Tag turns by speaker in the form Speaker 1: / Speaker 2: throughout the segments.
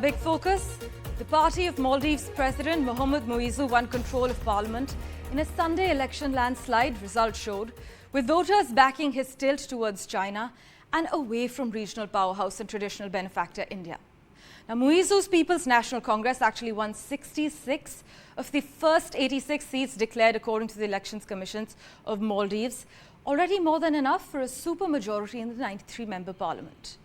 Speaker 1: Big focus, the party of Maldives President Mohamed Muizzu won control of parliament in a Sunday election landslide, results showed, with voters backing his tilt towards China and away from regional powerhouse and traditional benefactor India. Now, Muizzu's People's National Congress actually won 66 of the first 86 seats declared according to the Elections Commissions of Maldives, already more than enough for a supermajority in the 93-member parliament.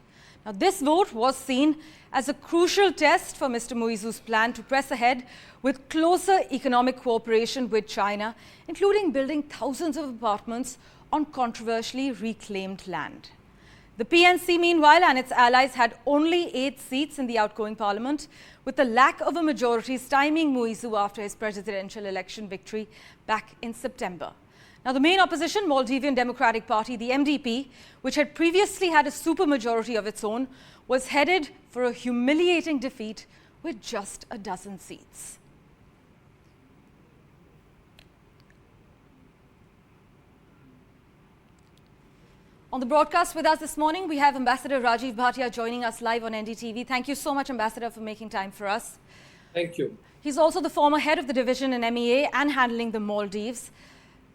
Speaker 1: Now, this vote was seen as a crucial test for Mr. Muizzu's plan to press ahead with closer economic cooperation with China, including building thousands of apartments on controversially reclaimed land. The PNC, meanwhile, and its allies had only 8 seats in the outgoing parliament, with the lack of a majority stymieing Muizzu after his presidential election victory back in September. Now, the main opposition, Maldivian Democratic Party, the MDP, which had previously had a supermajority of its own, was headed for a humiliating defeat with just a dozen seats. On the broadcast with us this morning, we have Ambassador Rajiv Bhatia joining us live on NDTV. Thank you so much, Ambassador, for making time for us.
Speaker 2: Thank you.
Speaker 1: He's also the former head of the division in MEA and handling the Maldives.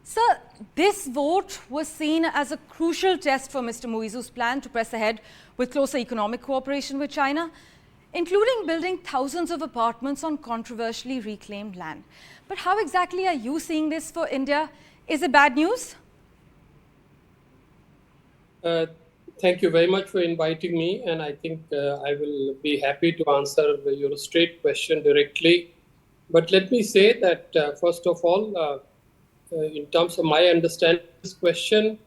Speaker 1: Sir, this vote was seen as a crucial test for Mr. Muizzu's plan to press ahead with closer economic cooperation with China, including building thousands of apartments on controversially reclaimed land. But how exactly are you seeing this for India? Is it bad news?
Speaker 2: Thank you very much for inviting me, and I think I will be happy to answer your straight question directly. But let me say that, first of all, in terms of my understanding, this question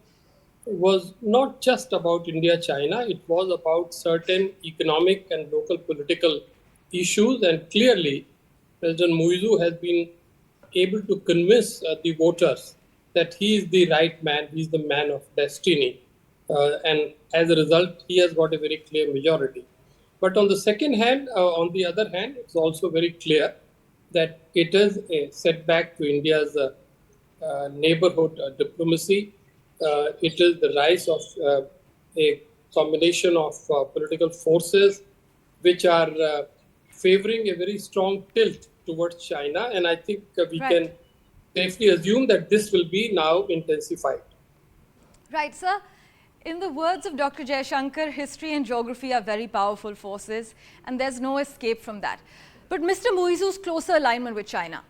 Speaker 2: was not just about India-China, it was about certain economic and local political issues, and clearly President Muizzu has been able to convince the voters that he is the right man, he is the man of destiny, and as a result, he has got a very clear majority. But on the second hand, on the other hand, it's also very clear that it is a setback to India's neighborhood diplomacy. It is the rise of a combination of political forces which are favoring a very strong tilt towards China, and I think we can safely assume that this will be now intensified.
Speaker 1: Right, sir. In the words of Dr. Jaishankar, history and geography are very powerful forces, and there's no escape from that. But Mr. Muizzu's closer alignment with China,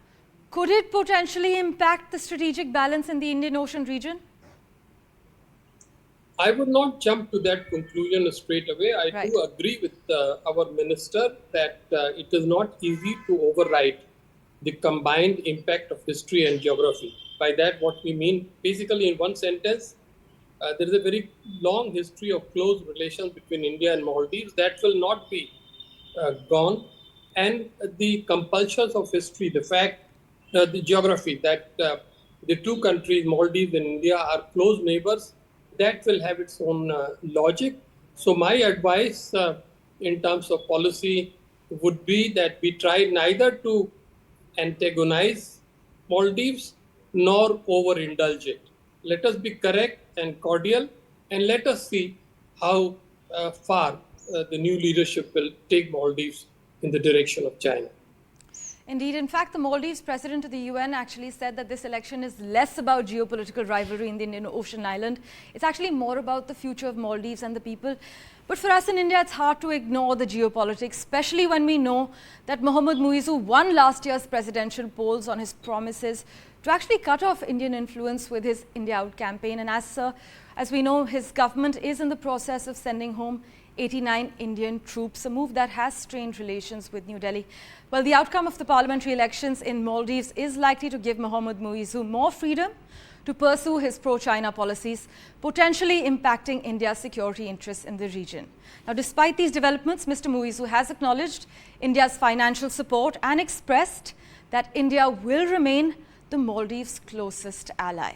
Speaker 1: could it potentially impact the strategic balance in the Indian Ocean region?
Speaker 2: I would not jump to that conclusion straight away. I do agree with our minister that it is not easy to override the combined impact of history and geography. By that, what we mean, basically in one sentence, there is a very long history of close relations between India and Maldives that will not be gone. And the compulsions of history, the fact, the geography that the two countries, Maldives and India, are close neighbors, that will have its own logic. So my advice in terms of policy would be that we try neither to antagonize Maldives nor overindulge it. Let us be correct and cordial, and let us see how far the new leadership will take Maldives in the direction of China.
Speaker 1: Indeed. In fact, the Maldives President of the UN actually said that this election is less about geopolitical rivalry in the Indian Ocean island. It's actually more about the future of Maldives and the people. But for us in India, it's hard to ignore the geopolitics, especially when we know that Mohamed Muizzu won last year's presidential polls on his promises to actually cut off Indian influence with his India Out campaign. And as we know, his government is in the process of sending home 89 Indian troops, a move that has strained relations with New Delhi. Well, the outcome of the parliamentary elections in Maldives is likely to give Mohamed Muizzu more freedom to pursue his pro-China policies, potentially impacting India's security interests in the region. Now, despite these developments, Mr. Muizzu has acknowledged India's financial support and expressed that India will remain the Maldives' closest ally.